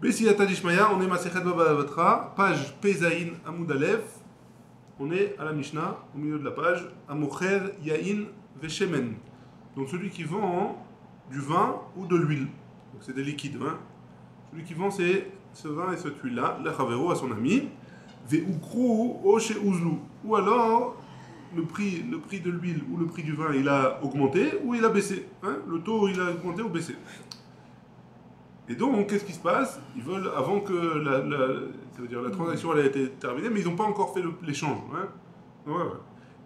Bessiyata Dishmaya, on est Masechet Baba Batra, page Pezaïn Amoud Aleph. On est à la Mishnah, au milieu de la page, Amocher Yain Veshemen. Donc celui qui vend du vin ou de l'huile. Donc c'est des liquides. Hein. Celui qui vend c'est ce vin et cette huile-là, l'Echavero à son ami. Ve'ukru Oche Uzlu. Ou alors le prix de l'huile ou le prix du vin il a augmenté ou il a baissé. Hein. Le taux il a augmenté ou baissé. Et donc, qu'est-ce qui se passe? Ils veulent, avant que ça veut dire la transaction elle a été terminée, mais ils n'ont pas encore fait l'échange. Hein.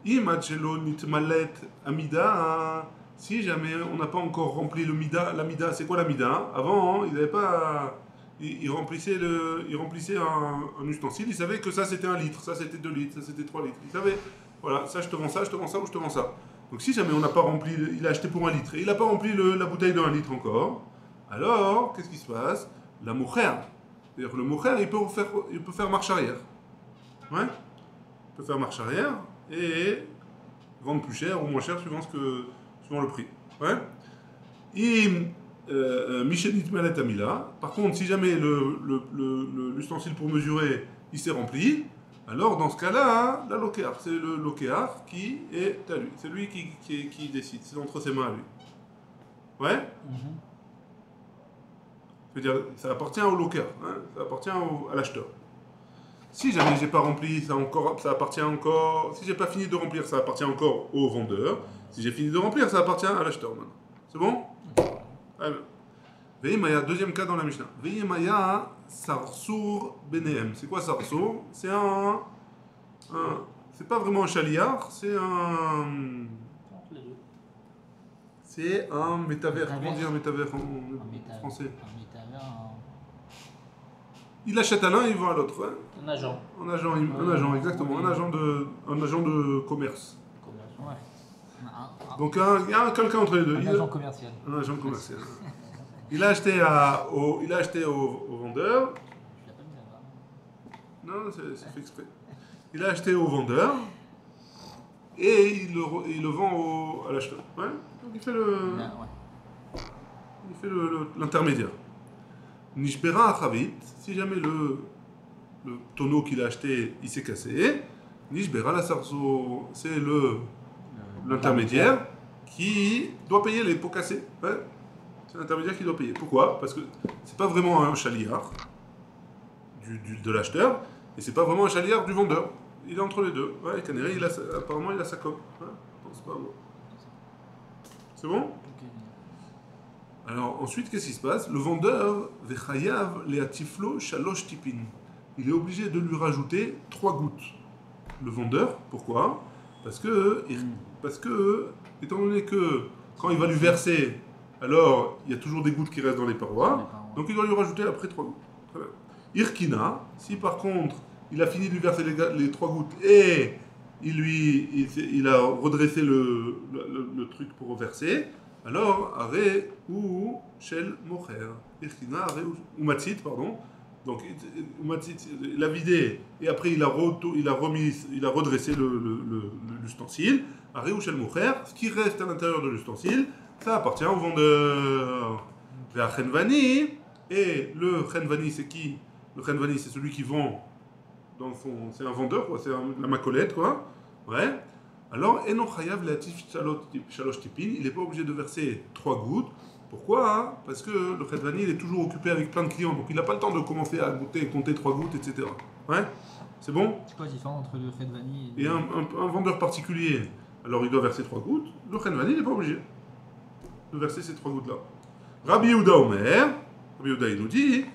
Imachelo nitmalet amida. Si jamais on n'a pas encore rempli le mida, la mida, c'est quoi la mida? Avant, ils n'avaient pas. Ils remplissaient un ustensile, ils savaient que ça c'était 1 litre, ça c'était 2 litres, ça c'était 3 litres. Ils savaient, voilà, ça je te vends ça, je te vends ça ou je te vends ça. Donc si jamais on n'a pas rempli, il a acheté pour 1 litre et il n'a pas rempli la bouteille de 1 litre encore. Alors, qu'est-ce qui se passe? La mocher, c'est-à-dire que le mocher, il peut faire marche arrière. Ouais? Il peut faire marche arrière et vendre plus cher ou moins cher suivant le prix. Ouais? Michelit Malet Amila. Par contre, si jamais l'ustensile pour mesurer, il s'est rempli, alors dans ce cas-là, la lokéar, c'est le lokéar qui est à lui. C'est lui qui décide. C'est entre ses mains à lui. Ouais? C'est-à-dire, ça appartient au locker, hein, ça appartient à l'acheteur. Si jamais j'ai pas rempli, ça appartient encore. Si j'ai pas fini de remplir, ça appartient encore au vendeur. Si j'ai fini de remplir, ça appartient à l'acheteur maintenant. C'est bon? Veimaya, deuxième cas dans la Mishnah. Veimaya sarsour benehem. C'est quoi sarsour? C'est c'est pas vraiment un chaliard, c'est un métavers. Comment dire métavers en français? Il achète à l'un et il vend à l'autre. Hein. Un agent. Un agent, exactement. Un agent de commerce. Ouais. Donc il y a quelqu'un entre les deux. Un agent commercial. Un agent commercial. Il a acheté au vendeur. Je l'appelle bien là. Non, c'est fait exprès. Il a acheté au vendeur et il le vend à l'acheteur. Ouais. Donc il fait l'intermédiaire. Nishbera achavit, si jamais le tonneau qu'il a acheté il s'est cassé, Nishbera la sarso, c'est l'intermédiaire qui doit payer les pots cassés. Ouais. C'est l'intermédiaire qui doit payer. Pourquoi? Parce que c'est pas vraiment un chaliard de l'acheteur et c'est pas vraiment un chaliard du vendeur. Il est entre les deux. Ouais, Canary, apparemment il a sa com. Ouais. Non, c'est pas bon. C'est bon? Alors ensuite, qu'est-ce qui se passe? Le vendeur, Vechayav leatiflo shalosh tipin. Il est obligé de lui rajouter 3 gouttes. Le vendeur, pourquoi? Parce que, étant donné que quand il va lui verser, alors il y a toujours des gouttes qui restent dans les parois, donc il doit lui rajouter après 3 gouttes. Très bien. Irkina, si par contre il a fini de lui verser les 3 gouttes et il a redressé le truc pour verser, alors, Are ou Shel Mocher. Irkina, Are ou Matzit, pardon. Donc, Matzit, il a vidé et après il a redressé l'ustensile. Are ou Shel Mocher. Ce qui reste à l'intérieur de l'ustensile, ça appartient au vendeur. Vers Chenvani. Et le Chenvani, c'est qui? Le Chenvani, c'est celui qui vend c'est un vendeur, quoi. C'est la macolette, quoi. Ouais. Alors, Eno Chayav Leatif Shalosh Tipin, il n'est pas obligé de verser 3 gouttes. Pourquoi? Parce que le Khedvani, il est toujours occupé avec plein de clients, donc il n'a pas le temps de commencer à compter 3 gouttes, etc. Ouais? C'est bon? C'est quoi la différence entre le Khedvani et un vendeur particulier? Alors, il doit verser 3 gouttes. Le Khedvani, il n'est pas obligé de verser ces 3 gouttes-là. Rabbi Yehuda Omer, Rabbi Yehuda, il nous dit,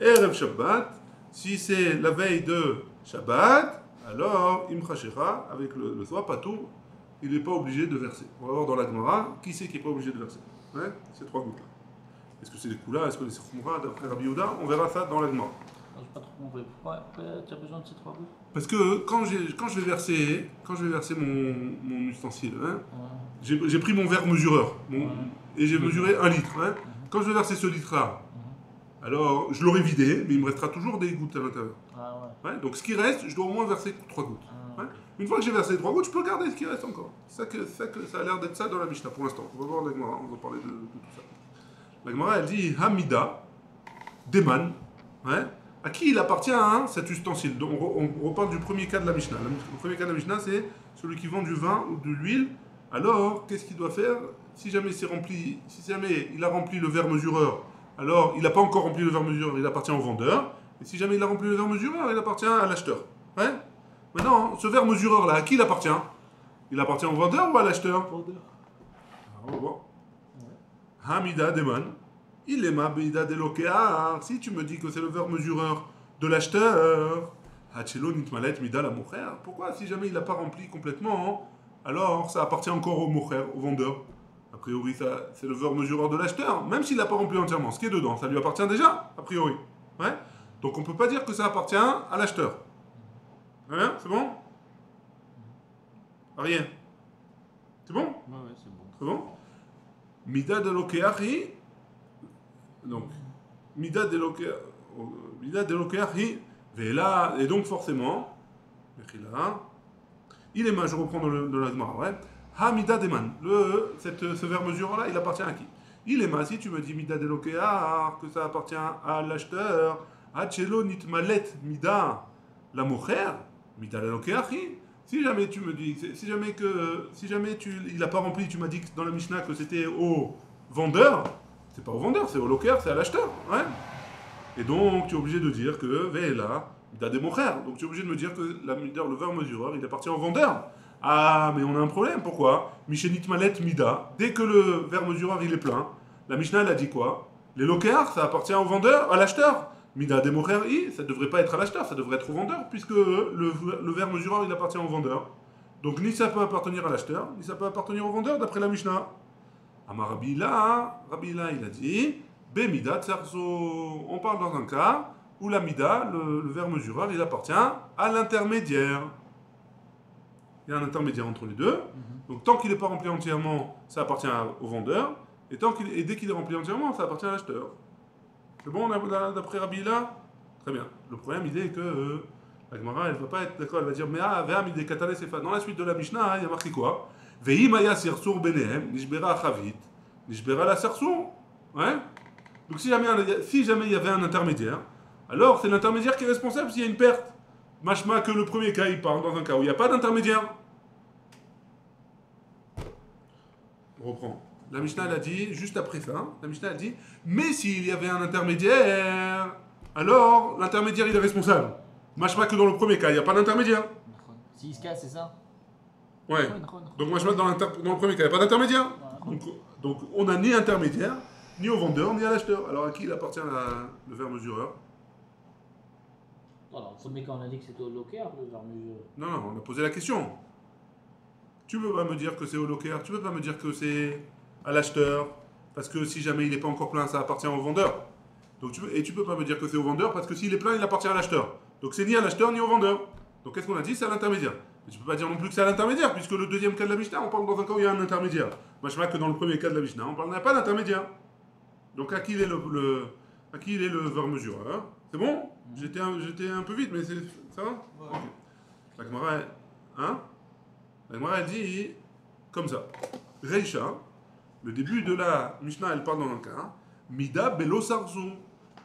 Erev Shabbat, si c'est la veille de Shabbat, alors, Imchashera, avec le soir, Patou, il n'est pas obligé de verser. On va voir dans la Gemara, qui c'est qui n'est pas obligé de verser? Ouais, ces 3 gouttes-là. Est-ce que c'est des Kula? Est-ce que c'est Khumra d'après Rabbi Yehuda? On verra ça dans la Gemara. Je n'ai pas trop compris. Pourquoi tu as besoin de ces 3 gouttes? Parce que quand je vais verser mon ustensile, hein, j'ai pris mon verre mesureur et j'ai mesuré 1 litre. Hein. Quand je vais verser ce litre-là, alors je l'aurai vidé, mais il me restera toujours des gouttes à l'intérieur. Ouais, donc ce qui reste, je dois au moins verser 3 gouttes. Ouais. Une fois que j'ai versé les 3 gouttes, je peux garder ce qui reste encore. Ça a l'air d'être ça dans la Mishnah pour l'instant. On va voir la Gemara, on va parler de tout ça. La Gemara, elle dit Hamida, Deman, Ouais. À qui il appartient hein, cet ustensile? Donc, on reparle du premier cas de la Mishnah. Le premier cas de la Mishnah, c'est celui qui vend du vin ou de l'huile. Alors, qu'est-ce qu'il doit faire? Si jamais c'est rempli, si jamais il a rempli le verre mesureur, alors il n'a pas encore rempli le verre mesureur, il appartient au vendeur. Et si jamais il a rempli le verre mesureur, il appartient à l'acheteur. Ouais. Maintenant, ce verre mesureur-là, à qui il appartient? Il appartient au vendeur ou à l'acheteur? Vendeur. On va voir. Ouais. Hamida Deman. Il est ma beida delokear. Si tu me dis que c'est le verre mesureur de l'acheteur, Hachelo nitmalet mida la mocher. Pourquoi si jamais il n'a pas rempli complètement, alors ça appartient encore au mocher, au vendeur? A priori, ça, c'est le verre mesureur de l'acheteur, même s'il n'a pas rempli entièrement. Ce qui est dedans, ça lui appartient déjà, a priori. Ouais. Donc on ne peut pas dire que ça appartient à l'acheteur. Hein? C'est bon? Rien. C'est bon? Ouais, c'est bon. C'est bon? Mida delokeari. Donc, Mida delokeahi, Vela, et donc forcément, il est ma, je reprends dans la Gemara, ouais. Ha Mida Deman, ce verre mesureur-là, il appartient à qui? Il est ma, si tu me dis Mida delokear, que ça appartient à l'acheteur, Hachelo nitmalet Mida la mocher, Mida delokeahi. Si jamais tu me dis, si jamais il n'a pas rempli, tu m'as dit dans la Mishnah que c'était au vendeur. C'est pas au vendeur, c'est au locker, c'est à l'acheteur. Ouais. Et donc, tu es obligé de dire que Ve'ela, Mida de Mocher. Donc, tu es obligé de me dire que le verre mesureur, il appartient au vendeur. Ah, mais on a un problème. Pourquoi? Mishenit Malet Mida. Dès que le verre mesureur, il est plein, la Mishnah, elle a dit quoi? Les lockers, ça appartient au vendeur, à l'acheteur. Mida de Mocher, ça ne devrait pas être à l'acheteur, ça devrait être au vendeur, puisque le verre mesureur, il appartient au vendeur. Donc, ni ça peut appartenir à l'acheteur, ni ça peut appartenir au vendeur, d'après la Mishnah. Amar Rabila, il a dit Bemida Tsarzo. On parle dans un cas où la Mida, le verre mesureur, il appartient à l'intermédiaire. Il y a un intermédiaire entre les deux. Donc tant qu'il n'est pas rempli entièrement, ça appartient au vendeur. Et dès qu'il est rempli entièrement, ça appartient à l'acheteur. C'est bon d'après Rabila? Très bien. Le problème, il est que la Gemara, elle ne va pas être d'accord. Elle va dire mais dans la suite de la Mishnah, il y a marqué quoi? Veimaya Sirsur Benehem, Nishbera Chavit, Nishbera la Sirsur. Ouais. Donc si jamais il y avait un intermédiaire, alors c'est l'intermédiaire qui est responsable s'il y a une perte. Machma que le premier cas, il parle dans un cas où il n'y a pas d'intermédiaire. On reprend. La Mishnah, elle a dit, juste après ça, la Mishnah a dit, mais s'il y avait un intermédiaire, alors l'intermédiaire, il est responsable. Machma que dans le premier cas, il n'y a pas d'intermédiaire. S'il se casse, c'est ça? Ouais. Donc moi je mets dans le premier cas, il n'y a pas d'intermédiaire. Donc on n'a ni intermédiaire, ni au vendeur, ni à l'acheteur. Alors à qui il appartient le verre mesureur? Alors, le premier cas, on a dit que c'était au locker, le verre mesureur. Non, on a posé la question. Tu peux pas me dire que c'est au locker, tu peux pas me dire que c'est à l'acheteur, parce que si jamais il n'est pas encore plein, ça appartient au vendeur. Donc tu peux pas me dire que c'est au vendeur, parce que s'il est plein, il appartient à l'acheteur. Donc c'est ni à l'acheteur, ni au vendeur. Donc qu'est-ce qu'on a dit? C'est à l'intermédiaire. Mais tu peux pas dire non plus que c'est à l'intermédiaire, puisque le deuxième cas de la Mishnah, on parle dans un cas où il y a un intermédiaire. Moi, je vois que dans le premier cas de la Mishnah, on parle, il n'y a pas d'intermédiaire. Donc à qui il est à qui il est le verre mesureur? Hein? C'est bon? J'étais un peu vite, mais ça va? Ouais. Ok. La Gemara, la Gemara, elle dit comme ça. Reisha, le début de la Mishnah, elle parle dans un cas. Mida belo sarzu.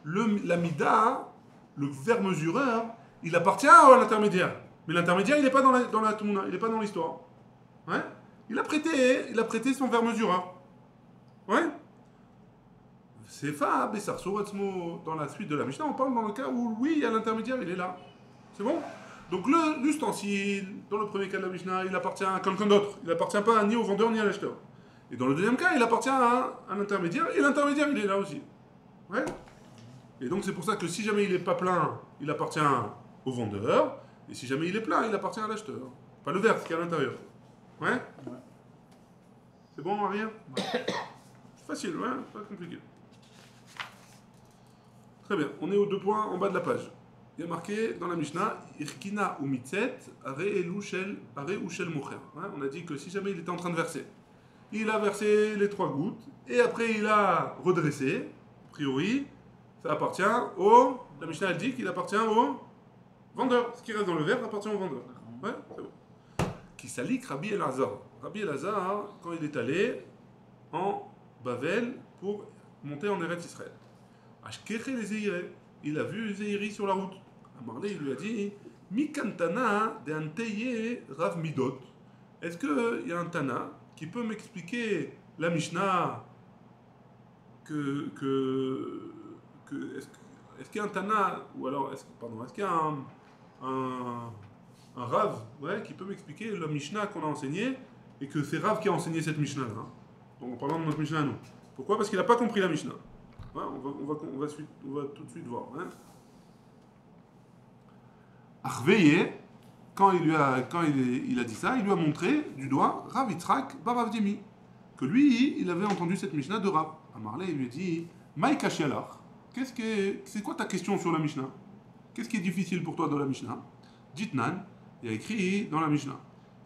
La Mida, le verre mesureur, il appartient à l'intermédiaire. Mais l'intermédiaire, il n'est pas dans la Toumna, il n'est pas dans l'histoire. Ouais? Il a prêté son verre mesureur. Ouais? C'est Fa, dans la suite de la Mishnah, on parle dans le cas où, oui, il y a l'intermédiaire, il est là. C'est bon? Donc l'ustensile, dans le premier cas de la Mishnah, il appartient à quelqu'un d'autre. Il n'appartient pas ni au vendeur ni à l'acheteur. Et dans le deuxième cas, il appartient à un intermédiaire, et l'intermédiaire, il est là aussi. Ouais? Et donc c'est pour ça que si jamais il n'est pas plein, il appartient au vendeur, et si jamais il est plein, il appartient à l'acheteur. Pas le verre, ce qui est à l'intérieur. Ouais? C'est bon, rien? C'est facile, ouais? Pas compliqué. Très bien, on est aux 2 points en bas de la page. Il y a marqué dans la Mishnah, Irkina ou Mitzet, Are ou Shel Mocher. On a dit que si jamais il était en train de verser, il a versé les 3 gouttes, et après il a redressé, a priori, ça appartient au... La Mishnah elle dit qu'il appartient au vendeur. Ce qui reste dans le verre appartient au vendeur. Ouais, c'est bon. Qui s'allie Rabbi Elazar. Rabbi Elazar, quand il est allé en Bavel pour monter en Eretz Israël. Ashkeche les Eiré. il a vu Zeiri sur la route. Amarlé, il lui a dit Mikantana de Anteye Rav Midot. Est-ce qu'il y a un Tana qui peut m'expliquer la Mishnah est-ce qu'il y a un Tana, ou alors, est-ce qu'il y a un Rav qui peut m'expliquer la Mishnah qu'on a enseignée et que c'est Rav qui a enseigné cette Mishnah-là. Hein. Donc en parlant de notre Mishnah à nous. Pourquoi? Parce qu'il n'a pas compris la Mishnah. Ouais, on va tout de suite voir. Hein. Arveillé, quand il a dit ça, il lui a montré du doigt Rav Yitzhak bar Rav Dimi, que lui, il avait entendu cette Mishnah de Rav. Amarlé, il lui a dit Maïka Shialach, c'est quoi ta question sur la Mishnah? Qu'est-ce qui est difficile pour toi dans la Mishnah? Ditnan, il y a écrit dans la Mishnah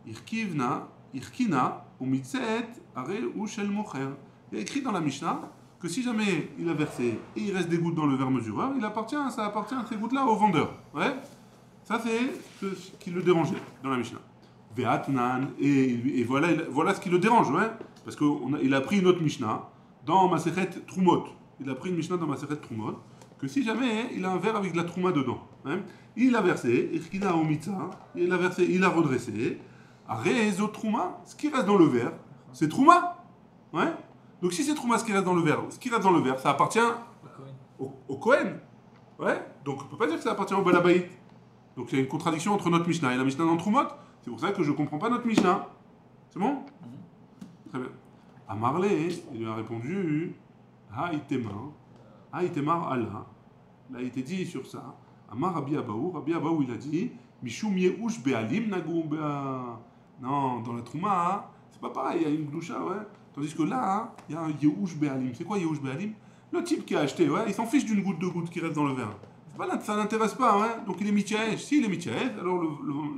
Irkina umitzet are u shel mocher. Il y a écrit dans la Mishnah que si jamais il a versé et il reste des gouttes dans le verre mesureur, ça appartient à ces gouttes-là au vendeur. Ouais. Ça, c'est ce qui le dérangeait dans la Mishnah. Ve'atnan, et voilà ce qui le dérange, ouais. Parce qu'il a pris une autre Mishnah dans Masechet Trumot. Il a pris une Mishnah dans Masechet Trumot, que si jamais il a un verre avec de la Trouma dedans, hein, il a versé, Irkina Omitza, il a versé, il a redressé, Arezo Trouma, ce qui reste dans le verre, c'est Trouma. Ouais. Donc si c'est Trouma ce qui reste dans le verre, ça appartient au Kohen. Ouais. Donc on ne peut pas dire que ça appartient au Balabaït. Donc il y a une contradiction entre notre Mishnah et la Mishnah dans Trumot. C'est pour ça que je ne comprends pas notre Mishnah. C'est bon? Très bien. Amarlé, il lui a répondu Haïtemar Allah. Là, il était dit sur ça. Amar Rabbi Abaou, il a dit Mishum Yehush Be'alim Nagou Be'a. Non, dans la Trouma, c'est pas pareil, il y a une gloucha, ouais. Tandis que là, il y a un Yehush Be'alim. C'est quoi Yehush Be'alim? Le type qui a acheté, ouais, il s'en fiche d'une goutte, deux gouttes qui reste dans le verre. Ça n'intéresse pas, ouais. Donc il est mityaège. S'il est mityaège, alors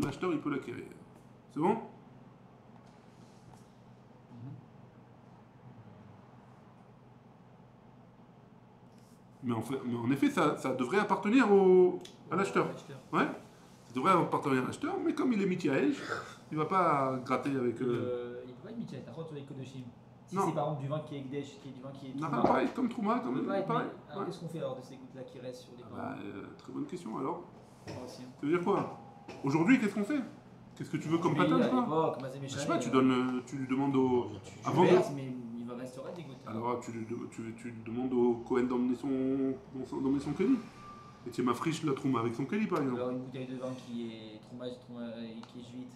l'acheteur il peut l'acquérir. C'est bon? Mais en effet, ça devrait appartenir à l'acheteur. Ouais. Ça devrait appartenir à l'acheteur, mais comme il est mityaège, il ne va pas gratter avec. Il ne peut pas être mityaège, par contre, sur les kodoshim. Si c'est par exemple du vin qui est Ekdesh, qui est du vin qui est Trouma. Non, pareil, comme Trouma, pareil. Alors qu'est-ce qu'on fait alors de ces gouttes-là qui restent sur les vins? Très bonne question alors. Ça veut dire quoi? Aujourd'hui, qu'est-ce qu'on fait? Qu'est-ce que tu veux comme patate, quoi? Je sais pas, tu lui demandes au. Avant de. Mais il va resterait des gouttes. Alors tu demandes au Cohen d'emmener son keli. Et tu m'affriches la Trouma avec son keli par exemple. Alors une bouteille de vin qui est Trouma qui est juite.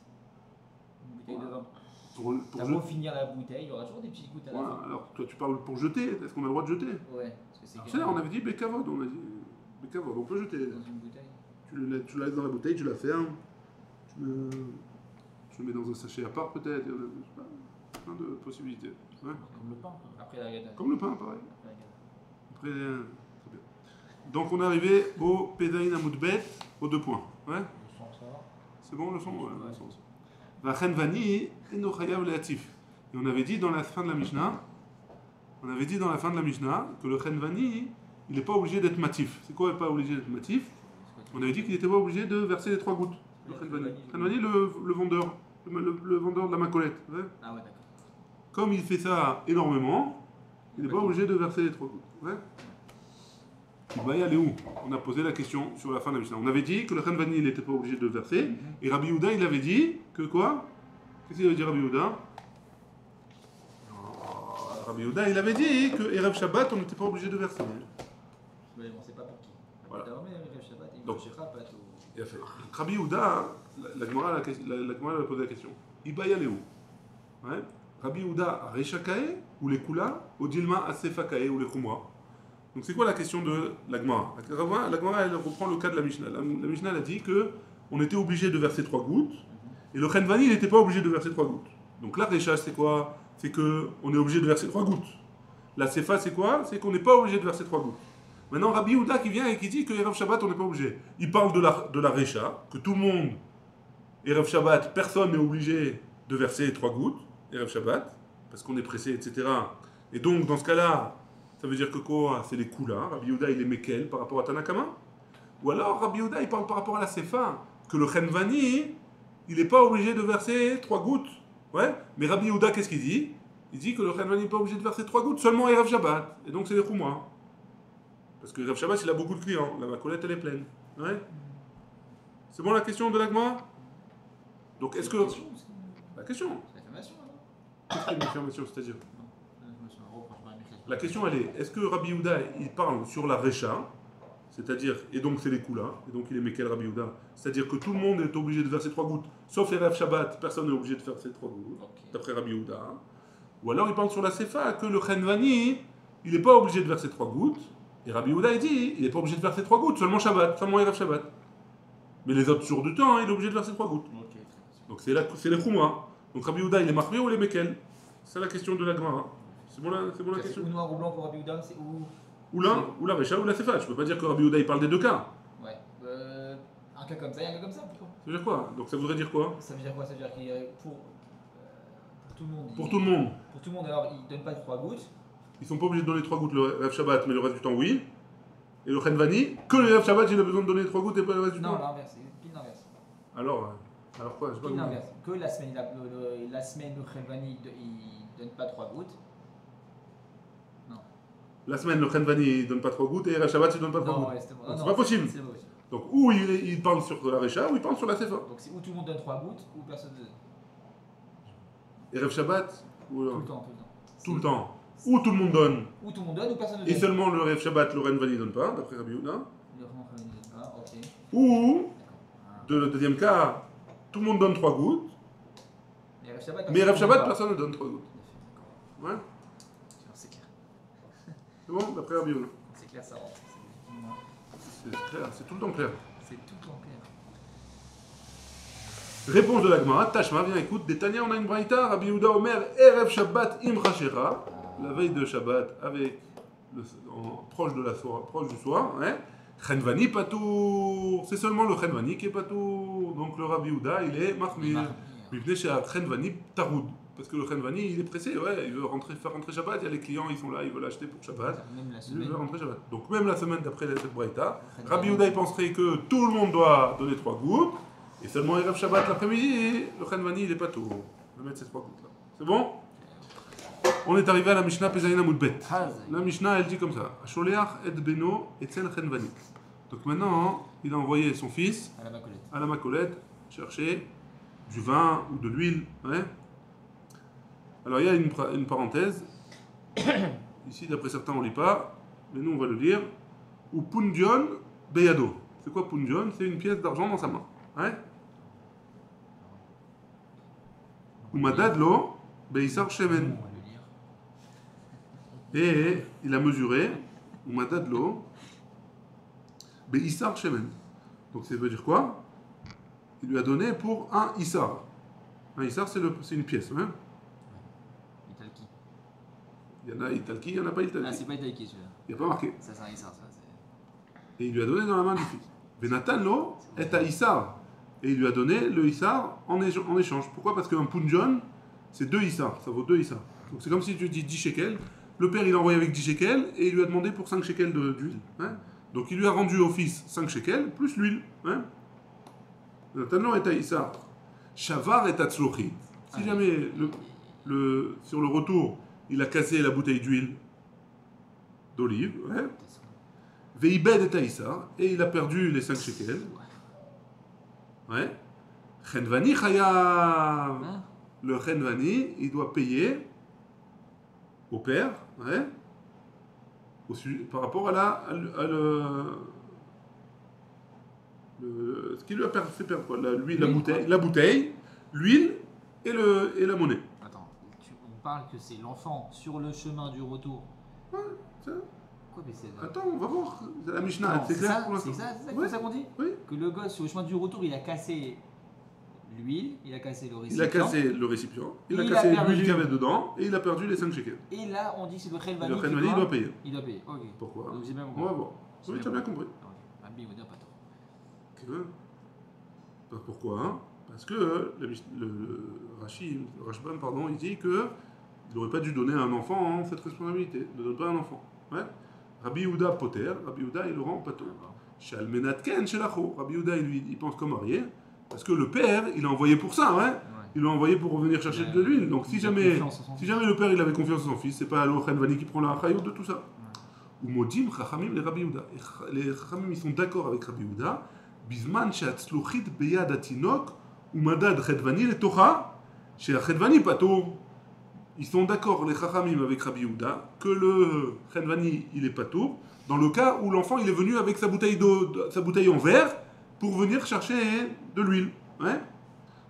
Une bouteille de vin. Pour finir la bouteille, il y aura toujours des petites gouttes à la fin. Alors toi tu parles pour jeter, est-ce qu'on a le droit de jeter? Ouais. C'est là, on avait dit Bekavod, on peut jeter. Dans une bouteille. Tu la laisses dans la bouteille, tu la fermes, tu le mets dans un sachet à part peut-être, je sais pas, plein de possibilités. Ouais. Comme le pain. Après la gâteau. Comme le pain, pareil. Après, très bien. Donc on est arrivé au Pedaïn Amoudbet, aux 2 points. Ouais. C'est bon le son? Ouais, le son. Vachen Vani et Nochayav Leatif. Et on avait dit dans la fin de la Mishnah, que le Chenvani, il n'est pas obligé d'être matif. C'est quoi, il n'est pas obligé d'être matif? On avait dit qu'il n'était pas obligé de verser les 3 gouttes. Le Chenvani, le vendeur, le vendeur de la macolette. Ouais. Ah ouais, d'accord. Comme il fait ça énormément, il n'est pas obligé de verser les 3 gouttes. Ouais. Il va y aller où? On a posé la question sur la fin de la Mishnah. On avait dit que le Chenvani, il n'était pas obligé de verser. Et Rabbi Yehuda, il avait dit que quoi? Qu'est-ce qu'il avait dit Rabbi Yehuda? Rabbi Yehuda, il avait dit que Erev Shabbat, on n'était pas obligé de verser. Mais bon, c'est pas pour qui. Voilà. Erev Shabbat, il donc, il a fait. Rabbi Yehuda, la Gemara a posé la question. Il va y aller où? Ouais. Rabbi Yehuda a Reshakae ou les Kula, ou Dilma a Sefakae ou les Khumra. Donc c'est quoi la question de la Gemara? La Gemara, elle reprend le cas de la Mishnah. La Mishnah, elle a dit qu'on était obligé de verser 3 gouttes, et le Chenvani, il n'était pas obligé de verser 3 gouttes. Donc la Recha, c'est quoi? C'est qu'on est obligé de verser 3 gouttes. La Sefa, c'est quoi? C'est qu'on n'est pas obligé de verser 3 gouttes. Maintenant, Rabbi Yehuda qui vient et qui dit que Erev Shabbat, on n'est pas obligé. Il parle de la Recha, que tout le monde, Erev Shabbat, personne n'est obligé de verser 3 gouttes, Erev Shabbat, parce qu'on est pressé, etc. Et donc, dans ce cas-là, ça veut dire que quoi? C'est les Kula. Rabbi Yehuda, il est Mekel par rapport à Tanakama. Ou alors, Rabbi Yehuda, il parle par rapport à la Sefa, que le Chenvani, il n'est pas obligé de verser 3 gouttes. Ouais, mais Rabbi Yehuda, qu'est-ce qu'il dit? Il dit que le Chenvani n'est pas obligé de verser 3 gouttes, seulement Erev Shabbat. Et donc c'est les Khumra. Parce que Rav Shabbat, il a beaucoup de clients. La macolette, elle est pleine. Ouais. C'est bon la question de l'agma? Donc est-ce que... La question. C'est l'affirmation, alors. Qu'est-ce que l'affirmation, c'est-à-dire? Non, La question, elle est, est-ce que Rabbi Yehuda, il parle sur la Recha, c'est-à-dire, et donc c'est les coups là, et donc il est Mekel Rabbi Yehuda, c'est-à-dire que tout le monde est obligé de verser 3 gouttes, sauf les Rav Shabbat, personne n'est obligé de faire ces 3 gouttes, d'après Rabbi Yehuda. Ou alors il parle sur la Sefa, que le Chenvani, il n'est pas obligé de verser 3 gouttes, et Rabbi Yehuda, il dit, il n'est pas obligé de verser 3 gouttes, seulement Shabbat, seulement les Rav Shabbat. Mais les autres jours du temps, il est obligé de verser 3 gouttes. Donc c'est les Chouma. Donc Rabbi Yehuda, il est Machmir ou il est Mekel? C'est la question de la Gemara. C'est bon la question? Ou noir ou blanc pour Rabbi Yehuda, c'est où? Ou l'un, ou la Recha, ou la Sefa. Je peux pas dire que Rabbi Yehuda, il parle des deux cas. Ouais. Un cas comme ça et un cas comme ça, plutôt. Ça veut dire quoi? Donc ça voudrait dire quoi? Ça veut dire quoi? Ça veut dire qu'il pour tout le monde. Pour tout le monde. Pour tout le monde, alors il donne pas de 3 gouttes. Ils sont pas obligés de donner 3 gouttes le Rav Shabbat, mais le reste du temps, oui. Et le Chenvani, que le Rav Shabbat, il a besoin de donner 3 gouttes et pas le reste du temps. Non, l'inverse, c'est pile l'inverse. Alors quoi? Je sais pas. Pile l'inverse. Que la semaine, la semaine, le Chenvani, il donne pas 3 gouttes. La semaine, le Chenvani, il donne pas 3 gouttes et le Rav Shabbat, il donne pas 3 Non, gouttes. ouais, c'est bon. Donc c'est pas possible. C'est pas possible. Donc ou il parle sur la Recha, ou il parle sur la Sefa. Donc c'est où tout le monde donne 3 gouttes, ou personne ne donne. Et Rav Shabbat, ou Tout le temps, tout le temps. tout le temps. Ou tout le monde donne. Ou tout le monde donne, ou personne ne Et donne. seulement le Rav Shabbat, le Chenvani, donne pas, d'après Rabbi Yehuda. Le Chenvani ne donne pas, ok. Ou, D'accord. le deuxième cas, tout le monde donne 3 gouttes, mais Rav Shabbat, personne ne donne 3 gouttes. Ouais, C'est clair. c'est bon, d'après Rabbi Yehuda. C'est clair, ça rentre. C'est clair, c'est tout le temps clair. C'est tout le temps clair. Réponse de la Gemara, Tashma, viens écoute, Détania, on a une braïta, Rabbi Yehuda Omer, Erev Shabbat im Chashera, la veille de Shabbat avec proche du soir, hein, Chenvani patour, c'est seulement le Chenvani qui est patour, donc le Rabbi Yehuda il est Mahmir, il venait chez Chenvani Taroud, parce que le Chenvani il est pressé, ouais, il veut faire rentrer Shabbat, il y a les clients, ils sont là, ils veulent acheter pour Shabbat, Même la il semaine. veut rentrer Shabbat. Donc même la semaine d'après cette braïta, Rabbi Yehuda il penserait que tout le monde doit donner 3 gouttes, et seulement Erev Shabbat l'après-midi, le Chenvani il est patour, on va mettre ces 3 gouttes là. C'est bon? On est arrivé à la Mishnah Pezaïn Amud Bet. La Mishnah, elle dit comme ça. Sholeach et beno etzel Chenvani. Donc maintenant, il a envoyé son fils à la Macolette chercher du vin ou de l'huile. Ouais. Alors il y a une parenthèse. Ici, d'après certains, on ne lit pas, mais nous, on va le lire. Ou pundion beyado. C'est quoi pundion? C'est une pièce d'argent dans sa main. Ouais. Ou madadlo beisar shemen. Et il a mesuré, ou madadlo, beissar shemen. Donc ça veut dire quoi? Il lui a donné pour un issar. Un issar, c'est une pièce. Hein? Italki. Il y en a italki, il n'y en a pas italki. Ah, c'est pas Italki celui-là. Il n'y a pas marqué. Ça, c'est un Issar, ça. C'est... Et il lui a donné dans la main du fils. Venatanlo est à issar. Et il lui a donné le issar en échange. Pourquoi? Parce qu'un punjon, c'est 2 issars. Ça vaut 2 issars. Donc c'est comme si tu dis 10 shekels. Le père, il a envoyé avec 10 shekels et il lui a demandé pour 5 shekels d'huile. Hein? Donc il lui a rendu au fils 5 shekels plus l'huile. Hein? Maintenant, est à Issar. Shavar est à Tzlochit. Si jamais sur le retour, il a cassé la bouteille d'huile d'olive, ouais. Veibed est à Issar, et il a perdu les 5 shekels. Ouais. Chenvani chayav. Le Chenvani, il doit payer au père, ouais, par rapport à ce qui lui a fait perdre quoi, la bouteille, l'huile et la monnaie. Attends, on parle que c'est l'enfant sur le chemin du retour. Ouais, ça. Quoi, mais c'est... Attends, on va voir. C'est la Mishnah, Non, c'est clair pour l'instant. C'est ça, ça qu'on dit? Oui. Que le gosse sur le chemin du retour, il a cassé l'huile, il a cassé le récipient. Il a cassé le récipient, il a cassé l'huile qu'il y avait dedans, et il a perdu les 5 shekels. Et là, on dit que c'est le Chenvani. Le Chenvani, il doit payer. Il doit payer, ok. Pourquoi? Donc j'ai bien compris. On va voir. Oui, tu as bien compris. Rabbi Yehuda, pas trop. Pourquoi? Hein? Parce que le Rashban, pardon, il dit que il n'aurait pas dû donner à un enfant cette responsabilité. Ne donne pas à un enfant. Ouais? Rabbi Yehuda poter, Rabbi Yehuda il le rend pato. Chez Almenatken, chez Lacho, Rabbi Yehuda il pense comme marié, parce que le père il a envoyé pour ça, ouais? Il l'a envoyé pour revenir chercher de l'huile. Donc si jamais le père il avait confiance en son fils, c'est pas le Chenvani qui prend la chayout de tout ça. ou modim chachamim les Rabbi Yehuda. Les chachamim ils sont d'accord avec Rabbi Yehuda. Bisman she'atzluchit beyad atinok ou madad chedvani letocha she'achedvani patour. Ils sont d'accord les chachamim avec Rabbi Yehuda que le chedvani il est patour dans le cas où l'enfant il est venu avec sa bouteille d'eau, sa bouteille en verre pour venir chercher de l'huile. Ouais.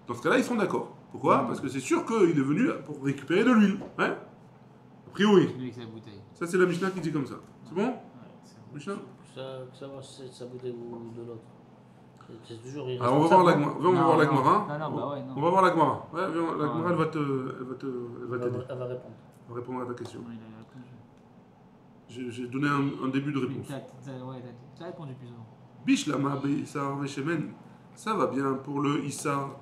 Dans ce cas-là ils sont d'accord. Pourquoi? Parce que c'est sûr qu'il est venu pour récupérer de l'huile. Ouais. A priori. Ça, c'est la Mishnah qui dit comme ça. C'est bon? Mishnah? Savoir si c'est sa bouteille ou de l'autre. C'est toujours alors, on va voir la Gemara. On va voir la Gemara. On va voir la Gemara. Ouais, la Gemara, elle va t'aider. Elle va répondre. Elle va répondre à ta question. J'ai donné un début de réponse. T'as répondu plus souvent. Bishlama Issar Veshemen. Ça va bien pour le Issar.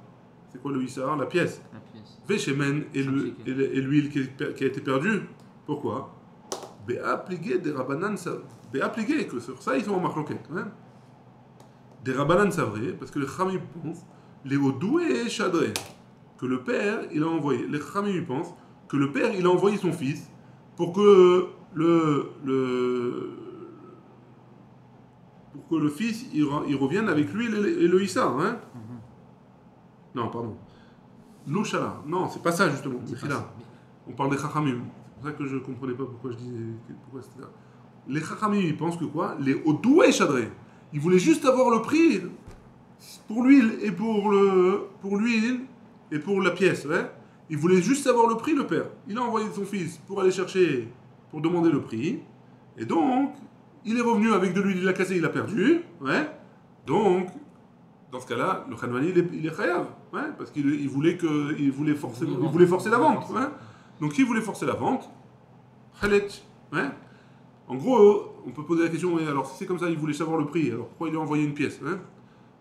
C'est quoi le Issar? La pièce. Veshemen et l'huile qui a été perdue. Pourquoi? Béapligé des Rabbanan Savre. Béapligé, que sur ça ils sont en marloquette. Hein? Des Rabbanan Savre, parce que les Khamim pensent, les Odoué et Chadré, que le père il a envoyé. Les Khamim pensent que le père il a envoyé son fils pour que le fils il revienne avec lui et le Issa. Hein? Non, pardon. L'Oshala. Non, c'est pas ça justement. On parle des Chachamim. C'est pour ça que je ne comprenais pas pourquoi je disais. Pourquoi c'était là. Les Chachamim, ils pensent que quoi? Les Odoué Chadré. Ils voulaient juste avoir le prix pour l'huile et pour l'huile et pour la pièce. Ouais? Ils voulaient juste savoir le prix, le père. Il a envoyé son fils pour aller chercher, pour demander le prix. Et donc, il est revenu avec de l'huile, il a cassé, il a perdu. Ouais? Donc, dans ce cas-là, le Khanvani, il est chayav. Ouais? Parce qu'il voulait forcer la vente. Ouais? Donc, s'il voulait forcer la vente, Khalet. Ouais? En gros, on peut poser la question, alors si c'est comme ça, il voulait savoir le prix, alors pourquoi il lui a envoyé une pièce? Hein?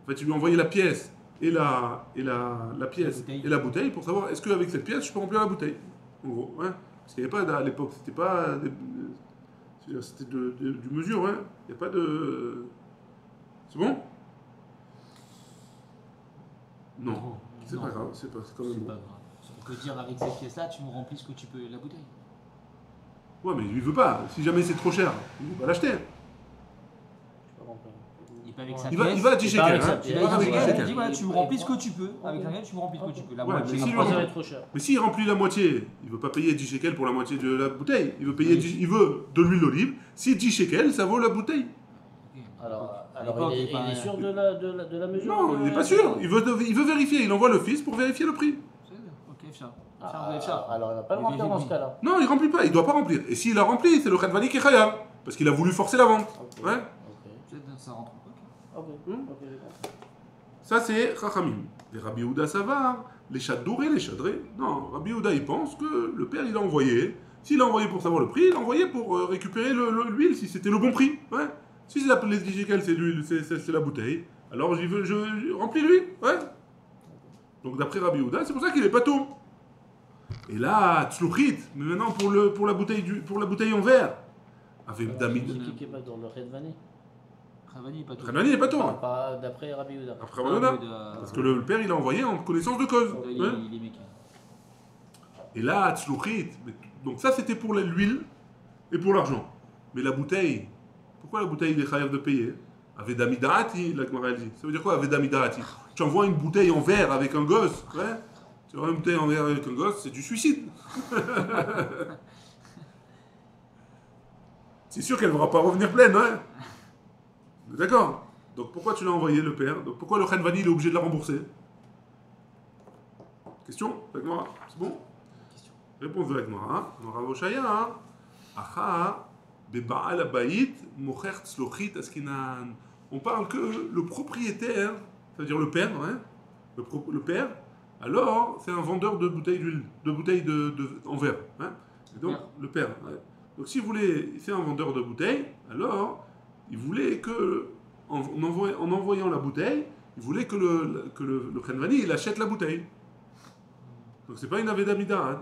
En fait, il lui a envoyé la pièce et la pièce et la bouteille pour savoir est-ce qu'avec cette pièce, je peux remplir la bouteille. En gros, ouais? Parce qu'il n'y avait pas à l'époque, c'était pas... C'était du mesure, hein? Il n'y a pas de... C'est bon? Non, c'est pas grave, c'est quand même bon. On peut dire avec cette pièce-là, tu me remplis ce que tu peux la bouteille. Ouais, mais il veut pas. Si jamais c'est trop cher, il ne veut pas l'acheter. Il va à 10 shekels. Il dit voilà, tu me remplis ce que tu peux. Avec un tu me remplis ce que tu peux. La moitié, trop cher. Mais s'il remplit la moitié, il ne veut pas payer 10 shekels pour la moitié de la bouteille. Il veut de l'huile d'olive. Si 10 shekels, ça vaut la bouteille. Alors il est sûr de la mesure? Non, il n'est pas sûr. Il veut vérifier. Il envoie le fils pour vérifier le prix. Ok, ça. Alors il va pas le remplir dans ce cas-là. Non, il ne remplit pas. Il ne doit pas remplir. Et s'il a rempli, c'est le Khadvani qui est khayab. Parce qu'il a voulu forcer la vente. Okay. Ouais. Ça rentre. Ça, c'est Chachamim. Les Rabbi Yehuda, ça va. Les Chadoré, les Chadré. Non, Rabbi Yehuda, il pense que le père, il a envoyé. S'il a envoyé pour savoir le prix, il a envoyé pour récupérer l'huile, si c'était le bon prix. Ouais. Si c'est les 10 shekels, c'est l'huile, c'est la bouteille. Alors, je remplis l'huile. Ouais. Donc, d'après Rabbi Yehuda, c'est pour ça qu'il est pas tôt. Et là, Tzluchit, mais maintenant pour la bouteille en verre. Avec David. Qui est pas dans le Khedvani? Khadvani n'est pas tôt. D'après Rabbi Yehuda. Après Rabbi Yehuda. Parce que le père, il a envoyé en connaissance de cause. Ouais. Et là, Tzluchit. Donc ça, c'était pour l'huile et pour l'argent. Mais la bouteille, pourquoi la bouteille, il est chayav de payer? Aveda midarati, la Gemara dit. Ça veut dire quoi, Aveda midarati? Tu envoies une bouteille en verre avec un gosse, ouais? Tu envoies une bouteille en verre avec un gosse, c'est du suicide. C'est sûr qu'elle ne va pas revenir pleine, hein? D'accord? Donc pourquoi tu l'as envoyé, le père? Donc pourquoi le Khanvani, il est obligé de la rembourser? Question? La Gemara, c'est bon? Réponse de la Gemara. Maravoshaya. Acha. Beba'al abayit. Mocher tzlochit askinan. On parle que le propriétaire, ça veut dire le père, hein? Le père, alors c'est un vendeur de bouteilles d'huile, de bouteilles en verre. Hein? Et donc, le père. Ouais. Donc s'il voulait, c'est un vendeur de bouteilles, alors il voulait que, en envoyant la bouteille, il voulait que le Khanvani, il achète la bouteille. Donc c'est pas une aveda mida. Hein.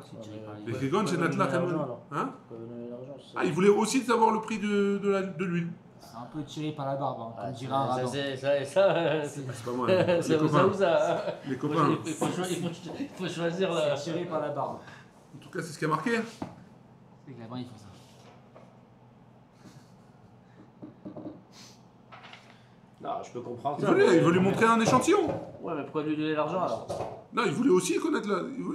Les Kegon, c'est Natla Khanvani. Hein? Il voulait aussi savoir le prix de l'huile. C'est un peu tiré par la barbe, hein, comme dirait un rabbin. C'est pas moi. Les copains. Il faut choisir C'est tiré par la barbe. En tout cas, c'est ce qui a marqué. C'est que là-bas, ils font ça. Non, je peux comprendre Il ça. veut lui montrer un échantillon. Ouais, mais pourquoi lui donner l'argent alors? Non, il voulait aussi connaître.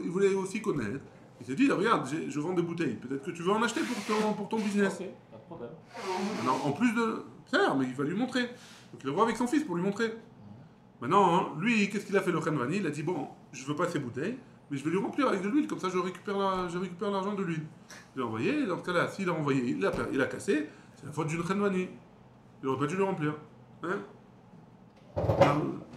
Il voulait aussi connaître. Il s'est dit, regarde, je vends des bouteilles. Peut-être que tu veux en acheter pour ton business. Ok, pas de problème. Non, en plus de. Faire, mais il va lui montrer. Donc il le voit avec son fils pour lui montrer. Maintenant, hein, lui, qu'est-ce qu'il a fait le Khenvani? Il a dit, bon, je veux pas ces bouteilles, mais je vais lui remplir avec de l'huile, comme ça je récupère l'argent de l'huile. Je l'ai envoyé, dans ce cas-là, s'il a envoyé, il a cassé, c'est la faute du Khenvani. Il aurait pas dû le remplir. Hein?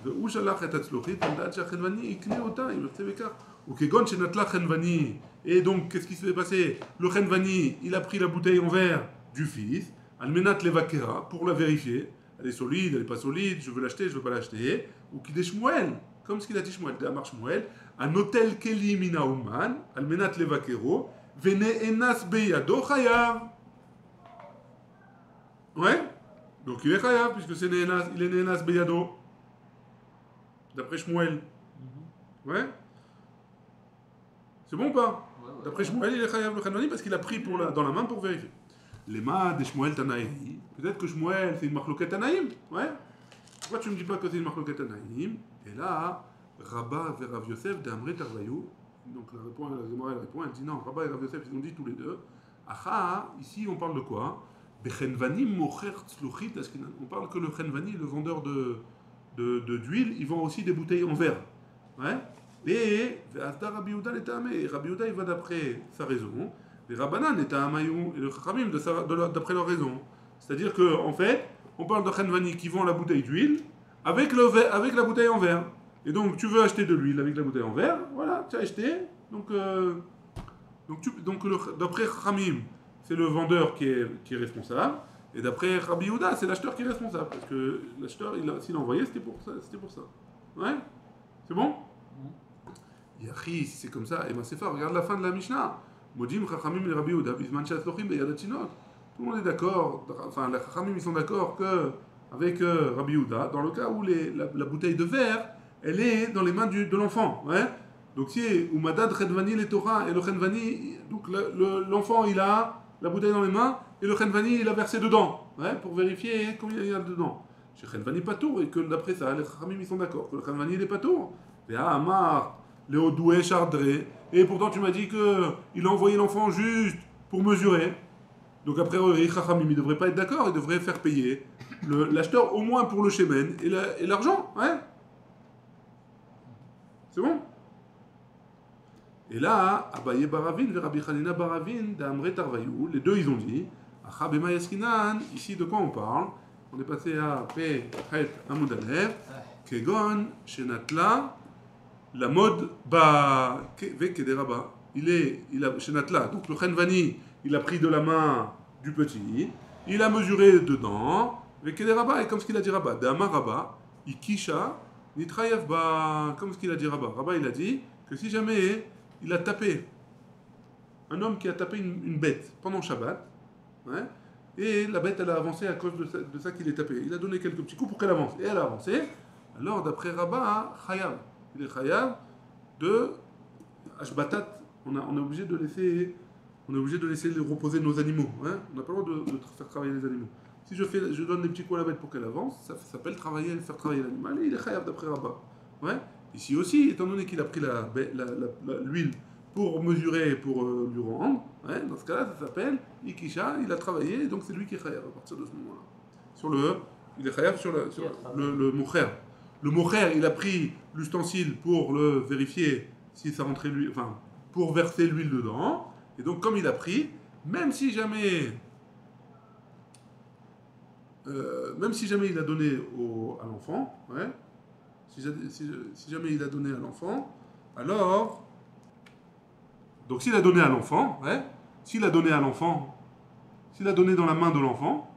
והוא שלח את הצלוחית, לדעת שהחנווני יקנה אותה עם יוצא בכך. וכגון שנטלה חנווני, et donc qu'est-ce qui s'est passé? Le חנווני, il a pris la bouteille en verre du fils, על מנת לבקרה, pour la vérifier. Elle est solide, elle n'est pas solide, je veux l'acheter, je veux pas l'acheter. Ou qui des Shmuel, comme ce qu'il a dit Shmuel, d'Amar Shmuel, הנוטל כלי מן האומן, על מנת לבקרו, ונאנס בידו חייב. Ouais? Donc il est chayav, puisque il est nénas beyado. D'après Shmuel. Ouais? C'est bon ou pas? D'après Shmuel, il est chayav le Khenvani parce qu'il a pris dans la main pour vérifier. Les mains des Shmuel Tanaïm. Peut-être que Shmuel, c'est une marloquette Tanaïm. Ouais? Pourquoi tu ne me dis pas que c'est une marloquette Tanaïm? Et là, Rabba et Rav Yosef d'Amre Tarvayou. Donc la Gemara elle répond, elle dit non, Rabba et Rav Yosef, ils ont dit tous les deux. Aha, ici on parle de quoi? On parle que le Khenvani, le vendeur d'huile, il vend aussi des bouteilles en verre. Ouais? Et Rabbi Yehuda, il va d'après sa raison. Et Rabbanan et le Chachamim d'après leur raison. C'est-à-dire qu'en fait, on parle de Khenvani qui vend la bouteille d'huile avec la bouteille en verre. Et donc, tu veux acheter de l'huile avec la bouteille en verre, voilà, tu as acheté. Donc d'après Chachamim, c'est le vendeur qui est responsable. Et d'après Rabbi Yehuda, c'est l'acheteur qui est responsable. Parce que l'acheteur, s'il a envoyé, c'était pour ça. Ouais? C'est bon? Yachi, si c'est comme ça, et ben c'est fort. Regarde la fin de la Mishnah. Modim Chachamim et Rabbi Yehuda, Bizman Shaslochim Beyad Tinot. Tout le monde est d'accord. Enfin, les Chachamim, ils sont d'accord avec Rabbi Yehuda, dans le cas où la bouteille de verre, elle est dans les mains de l'enfant. Ouais? Donc si Umadad Khenvani le Torah et le Khenvani, donc l'enfant il a la bouteille dans les mains et le Khenvani il a versé dedans, ouais, pour vérifier combien il y a dedans. Chez Khenvani Patour, et que d'après ça, les Chachamim ils sont d'accord que le Khenvani il est Patour. Et Amar, Léo Doué Chardré, et pourtant tu m'as dit qu'il a envoyé l'enfant juste pour mesurer. Donc après les Chachamim ils devraient pas être d'accord, ils devraient faire payer l'acheteur au moins pour le shemen et l'argent, ouais. C'est bon? Et là, Abaye Baravin et Rabbi Hanina Baravin d'Amre Tarvayou, les deux ils ont dit, Acha Bema Yaskinan, ici de quoi on parle? On est passé à Pe Het Amud Alev, Kegon Shenatla, la mode Ba Vekedera. Il a Shenatla, donc le Khenvani, il a pris de la main du petit, il a mesuré dedans, Vekedera, et comme ce qu'il a dit Rabba, Dama Rabba, Ikisha, Nitrayev Ba, comme ce qu'il a dit Rabba. Rabba il a dit que si jamais il a tapé, un homme qui a tapé une bête pendant Shabbat, ouais, et la bête elle a avancé à cause de ça qu'il est tapé. Il a donné quelques petits coups pour qu'elle avance, et elle a avancé. Alors d'après Rabba, Chayav, il est Chayav de Ashbatat. On est obligé de laisser reposer nos animaux. Hein. On n'a pas le droit de faire travailler les animaux. Si je donne des petits coups à la bête pour qu'elle avance, ça s'appelle faire travailler l'animal, et il est Chayav d'après Rabba. Ouais. Ici aussi, étant donné qu'il a pris l'huile pour mesurer, pour lui rendre, ouais, dans ce cas-là, ça s'appelle Ikisha, il a travaillé, donc c'est lui qui est chayav à partir de ce moment-là. Il est chayav sur le mocher. Le mocher, il a pris l'ustensile pour le vérifier si ça rentrait l'huile, enfin, pour verser l'huile dedans, et donc comme il a pris, même si jamais il a donné à l'enfant, ouais, si jamais il a donné à l'enfant, alors... Donc s'il a donné à l'enfant, ouais, s'il a donné dans la main de l'enfant,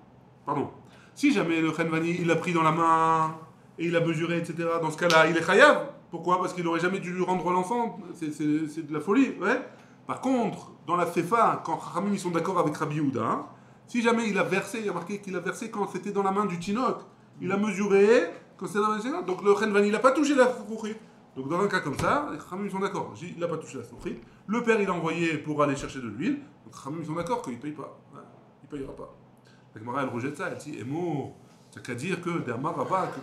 pardon, si jamais le Khenvani, il l'a pris dans la main, et il a mesuré, etc., dans ce cas-là, il est chayav. Pourquoi? Parce qu'il n'aurait jamais dû lui rendre l'enfant, c'est de la folie, ouais. Par contre, dans la Sefa, quand Chachamim ils sont d'accord avec Rabbi Yehuda, hein, si jamais il a versé, il y a marqué qu'il a versé quand c'était dans la main du Tinok, il a mesuré, quand c'était dans la main du Tinok, donc le Khenvani, il n'a pas touché la Foukhit. Donc dans un cas comme ça, les Chachamim sont d'accord, il n'a pas touché la Foukhit, le père il a envoyé pour aller chercher de l'huile, donc les Chachamim sont d'accord qu'il ne paye pas, ouais, il ne payera pas. La Gemara elle rejette ça, elle dit, Emo, C'est qu'à dire que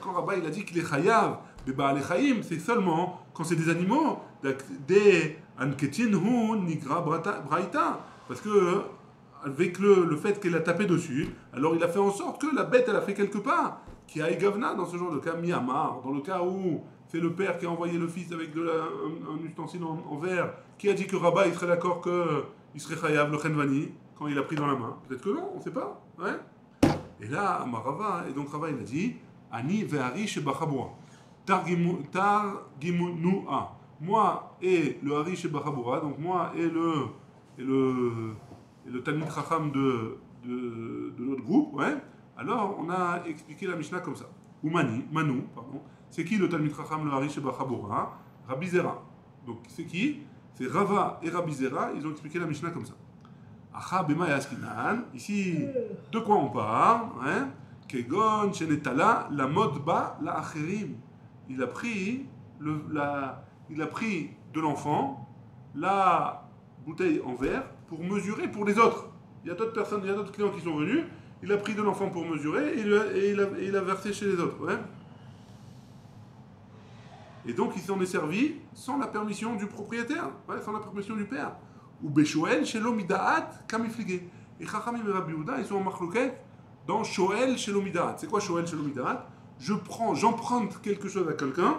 quand Rabat il a dit qu'il est chayav, Beba'al Chaim, c'est seulement quand c'est des animaux, des anketin hu nigra braïta. Parce que avec le fait qu'elle a tapé dessus, alors il a fait en sorte que la bête elle a fait quelque part. Qui a Egavna dans ce genre de cas, Miyamar, dans le cas où c'est le père qui a envoyé le fils avec un ustensile en verre, qui a dit que Rabat il serait d'accord qu'il serait chayav le chenvani quand il a pris dans la main. Peut-être que non, on ne sait pas. Ouais. Et là, Rava, et donc Rava il a dit Ani ve'ari shebachabura. Targimunua. Moi et le Hari shebachabura, donc moi et le Talmid Chacham de notre groupe, ouais. Alors, on a expliqué la Mishnah comme ça. Ou Manu, pardon. C'est qui le Talmid Chacham, le Hari Shebachabura? Rabbi Zera. Donc, c'est qui? C'est Rava et Rabbi Zera. Ils ont expliqué la Mishnah comme ça. Acha bema yaskinan. Ici, de quoi on parle? Hein? Kegon shenetala la modba la acherim. Il a pris de l'enfant la bouteille en verre pour mesurer pour les autres. Il y a d'autres personnes, il y a d'autres clients qui sont venus. Il a pris de l'enfant pour mesurer et il a versé chez les autres. Ouais. Et donc il s'en est servi sans la permission du propriétaire, ouais, sans la permission du père. Ou Beshoel chez l'Omidaat kamifligé. Et Chachamim et Rabbi Yehuda, ils sont en marloquette dans Shoel chez l'Omidaat. C'est quoi Shoel chez l'Omidaat? J'emprunte quelque chose à quelqu'un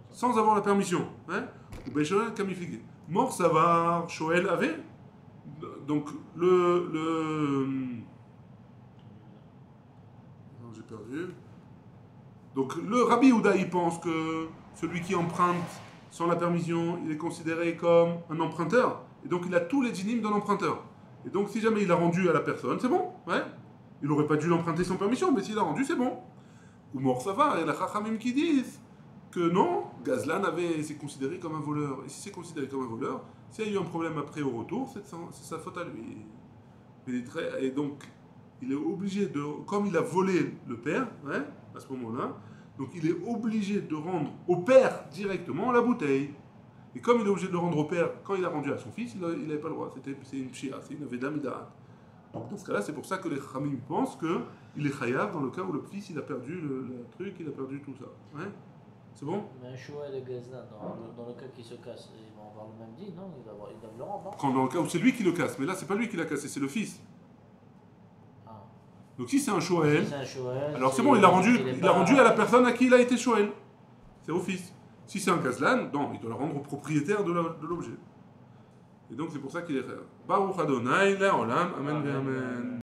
sans avoir la permission. Ouais. Ou Beshoel kamifligé. Mort savar, Shoel avait. Donc j'ai perdu. Donc le Rabbi Yehuda il pense que celui qui emprunte sans la permission, il est considéré comme un emprunteur. Et donc il a tous les dynimes d'un emprunteur. Et donc si jamais il a rendu à la personne, c'est bon. Ouais. Il n'aurait pas dû l'emprunter sans permission, mais s'il a rendu, c'est bon. Ou mort ça va, il y a la Chachamim qui disent que non, Gazlan c'est considéré comme un voleur. Et si c'est considéré comme un voleur, s'il y a eu un problème après au retour, c'est sa faute à lui. Et donc, il est obligé de, comme il a volé le père, ouais, à ce moment-là, donc il est obligé de rendre au père directement la bouteille. Et comme il est obligé de le rendre au père quand il a rendu à son fils, il n'avait pas le droit. C'est une pshia, c'est une aveda midaat. Donc dans ce cas-là, c'est pour ça que les Khamim pensent qu'il est chayav dans le cas où le fils il a perdu le truc, il a perdu tout ça. Ouais. C'est bon? Mais un choix de Gazlan, dans le cas qui se casse, ils vont avoir le même dit, non? Ils doivent le rendre, non? Quand dans le cas où c'est lui qui le casse, mais là c'est pas lui qui l'a cassé, c'est le fils. Ah. Donc si c'est un shoel, alors c'est bon, il pas... a rendu à la personne à qui il a été shoel. C'est au fils. Si c'est un gazlan, non, il doit le rendre au propriétaire de l'objet. Et donc c'est pour ça qu'il est frère. Baruch Adonai, Le'olam, Amen, Amen.